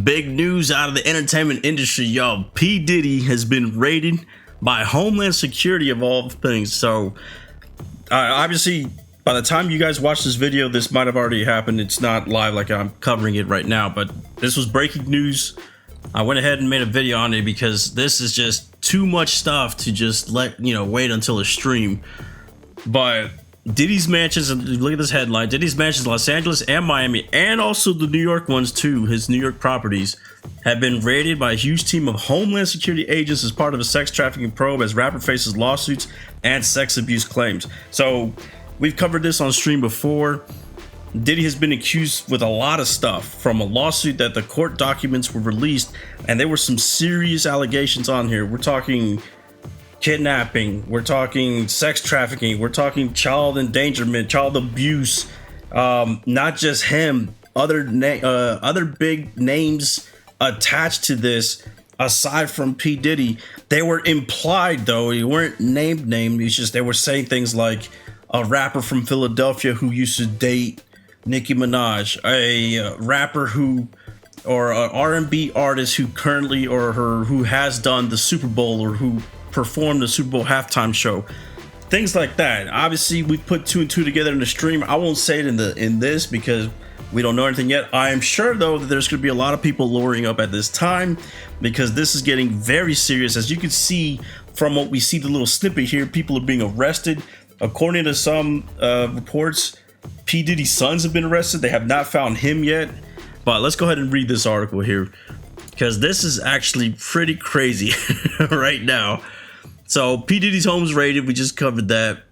Big news out of the entertainment industry, y'all. P. Diddy has been raided by Homeland Security of all things. So, obviously, by the time you guys watch this video, this might have already happened. It's not live like I'm covering it right now, but this was breaking news. I went ahead and made a video on it because this is just too much stuff to just wait until a stream. But Diddy's mansions, look at this headline, Diddy's mansions in Los Angeles and Miami, and also the New York ones too, his New York properties, have been raided by a huge team of Homeland Security agents as part of a sex trafficking probe as rapper faces lawsuits and sex abuse claims. So we've covered this on stream before. Diddy has been accused with a lot of stuff, from a lawsuit that the court documents were released, and there were some serious allegations on here. We're talking kidnapping, we're talking sex trafficking, we're talking child endangerment, child abuse. Not just him, other big names attached to this aside from P. Diddy. They were implied though, they weren't named. It's just they were saying things like a rapper from Philadelphia who used to date Nicki Minaj, a rapper or an R&B artist who currently who has done the Super Bowl or who performed the Super Bowl halftime show, things like that. Obviously, we put two and two together in the stream. I won't say it in this because we don't know anything yet. I am sure though that there's going to be a lot of people luring up at this time because this is getting very serious. As you can see from what we see, the little snippet here, people are being arrested. According to some reports, P. Diddy's sons have been arrested. They have not found him yet. But let's go ahead and read this article here because this is actually pretty crazy right now. So P. Diddy's home is raided. We just covered that.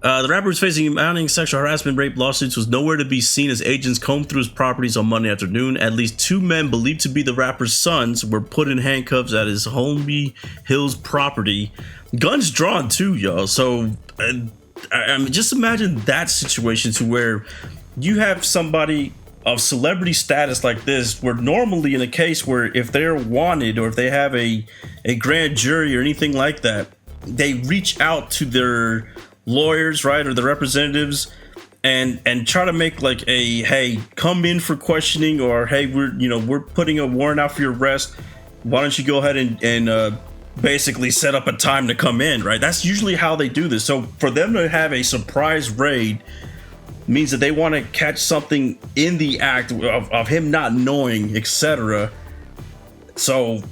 The rapper was facing mounting sexual harassment, rape lawsuits, was nowhere to be seen as agents combed through his properties on Monday afternoon. At least two men believed to be the rapper's sons were put in handcuffs at his Holmby Hills property. Guns drawn too, y'all. So I mean, just imagine that situation to where you have somebody of celebrity status like this, where normally in a case where if they're wanted or if they have a grand jury or anything like that, they reach out to their lawyers, right, or the representatives and try to make like a, hey, come in for questioning, or hey, we're putting a warrant out for your arrest. Why don't you go ahead and basically set up a time to come in, right? That's usually how they do this. So for them to have a surprise raid means that they want to catch something in the act of him not knowing, etc. So,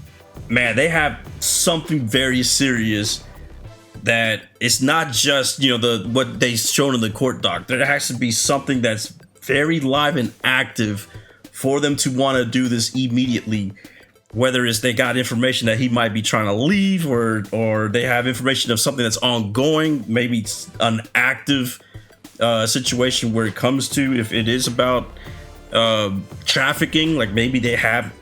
man, they have something very serious that it's not just, what they shown in the court doc. There has to be something that's very live and active for them to want to do this immediately. Whether it's they got information that he might be trying to leave, or they have information of something that's ongoing, maybe it's an active situation where it comes to, if it is about trafficking, like maybe they have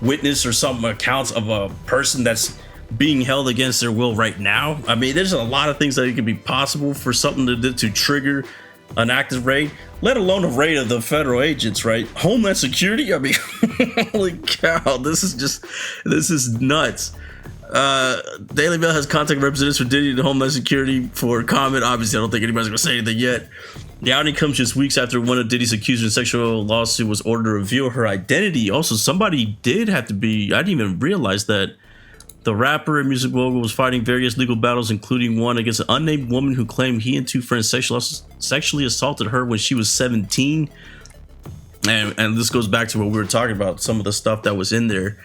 witness or some accounts of a person that's being held against their will right now. I mean, there's a lot of things that it could be possible for something to trigger an active raid, let alone a raid of the federal agents, right? Homeland Security. I mean, holy cow, this is nuts. Daily Mail has contacted representatives for Diddy and Homeland Security for comment. Obviously, I don't think anybody's gonna say anything yet. The outing comes just weeks after one of Diddy's accusers in a sexual lawsuit was ordered to reveal her identity. Also, somebody did have to be, I didn't even realize that the rapper and music mogul was fighting various legal battles, including one against an unnamed woman who claimed he and two friends sexually assaulted her when she was 17. And this goes back to what we were talking about, some of the stuff that was in there,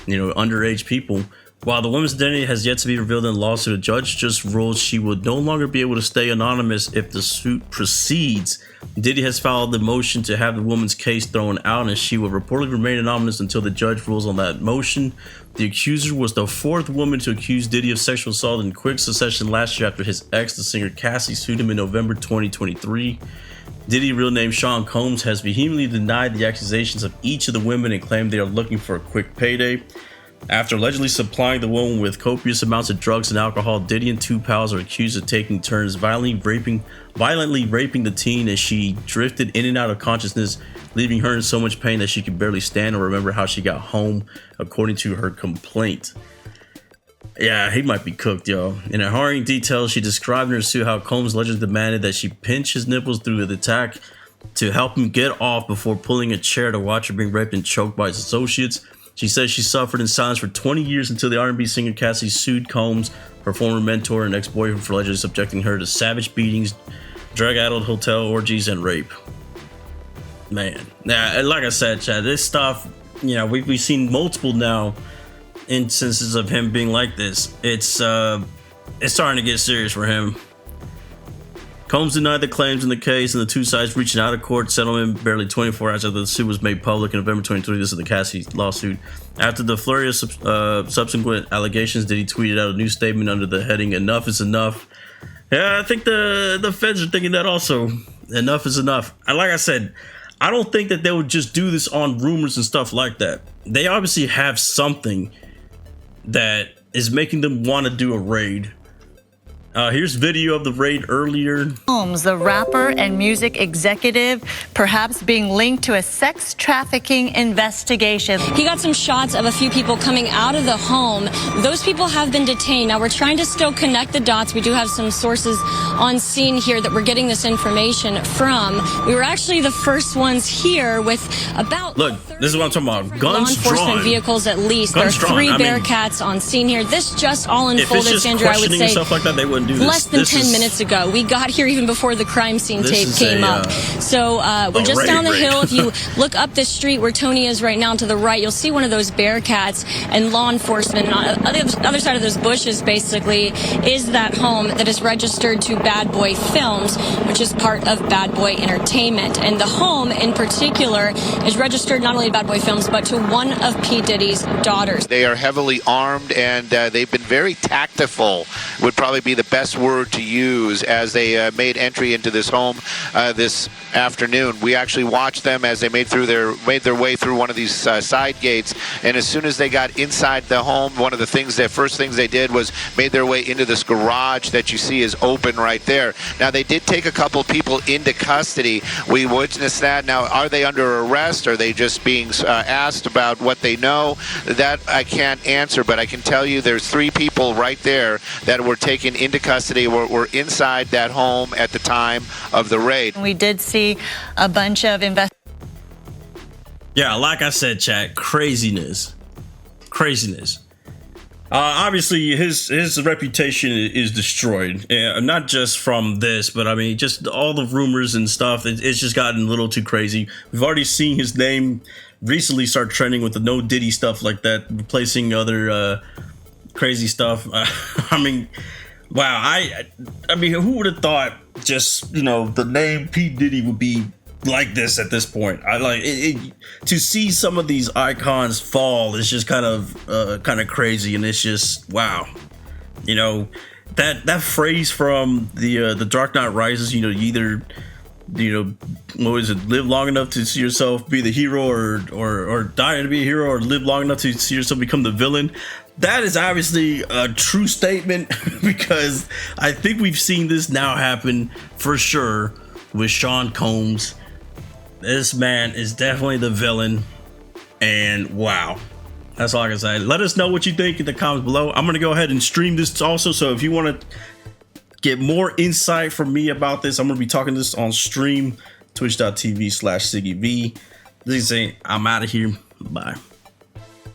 underage people. While the woman's identity has yet to be revealed in the lawsuit, a judge just ruled she would no longer be able to stay anonymous if the suit proceeds. Diddy has filed the motion to have the woman's case thrown out, and she will reportedly remain anonymous until the judge rules on that motion. The accuser was the fourth woman to accuse Diddy of sexual assault in quick succession last year after his ex, the singer Cassie, sued him in November 2023. Diddy, real name Sean Combs, has vehemently denied the accusations of each of the women and claimed they are looking for a quick payday. After allegedly supplying the woman with copious amounts of drugs and alcohol, Diddy and two pals are accused of taking turns violently raping the teen as she drifted in and out of consciousness, leaving her in so much pain that she could barely stand or remember how she got home, according to her complaint. Yeah, he might be cooked, yo. In her harrowing details, she described in her suit how Combs allegedly demanded that she pinch his nipples through the attack. to help him get off before pulling a chair to watch her being raped and choked by his associates. She says she suffered in silence for 20 years until the R&B singer Cassie sued Combs, her former mentor and ex-boyfriend, for allegedly subjecting her to savage beatings, drug-addled hotel orgies, and rape. Man, now, like I said, Chad, this stuff, you know, we've seen multiple now instances of him being like this. It's starting to get serious for him. Combs denied the claims in the case, and the two sides reached an out-of-court settlement barely 24 hours after the suit was made public in November 23. This is the Cassie lawsuit. After the flurry of subsequent allegations, Diddy tweeted out a new statement under the heading, "Enough is enough." Yeah, I think the feds are thinking that also. Enough is enough. Like I said, I don't think that they would just do this on rumors and stuff like that. They obviously have something that is making them want to do a raid. Here's video of the raid earlier. Combs, the rapper and music executive, perhaps being linked to a sex trafficking investigation. He got some shots of a few people coming out of the home. Those people have been detained. Now we're trying to still connect the dots. We do have some sources on scene here that we're getting this information from. We were actually the first ones here with about... Look, this is what I'm talking about. Guns law enforcement drawn. Vehicles at least. Guns there are three drawn. Bearcats on scene here. This just all unfolded, Sandra, I would say. Stuff like that, they wouldn't do less than this 10 minutes ago. We got here even before the crime scene tape came up. So we're just down the hill. If you look up this street where Tony is right now to the right, you'll see one of those Bearcats, and law enforcement. And on the other side of those bushes, basically, is that home that is registered to Bad Boy Films, which is part of Bad Boy Entertainment. And the home in particular is registered not only to Bad Boy Films, but to one of P. Diddy's daughters. They are heavily armed, and they've been very tactful, would probably be the best word to use, as they made entry into this home this afternoon. We actually watched them as they made their way through one of these side gates, and as soon as they got inside the home, one of the first things they did was made their way into this garage that you see is open right there. Now, they did take a couple people into custody. We witnessed that. Now, are they under arrest? Are they just being asked about what they know? That I can't answer, but I can tell you there's 3 people right there that were taken into custody, were inside that home at the time of the raid. We did see a bunch of Yeah, like I said, chat, craziness. Obviously, his reputation is destroyed, not just from this, but I mean, just all the rumors and stuff. It's just gotten a little too crazy. We've already seen his name recently start trending with the no Diddy stuff like that, replacing other crazy stuff. I mean, wow. I mean, who would have thought just, you know, the name P. Diddy would be like this at this point? I like it, to see some of these icons fall is just kind of crazy, and it's just wow. You know, that phrase from the Dark Knight Rises, you know, you either, you know, what is it, live long enough to see yourself be the hero, or die to be a hero, or live long enough to see yourself become the villain. That is obviously a true statement, because I think we've seen this now happen for sure with Sean Combs. This man is definitely the villain, and wow. That's all I can say. Let us know what you think in the comments below. I'm going to go ahead and stream this also, so if you want to get more insight from me about this, I'm going to be talking this on stream, twitch.tv/siggyv. This is it. I'm out of here. Bye.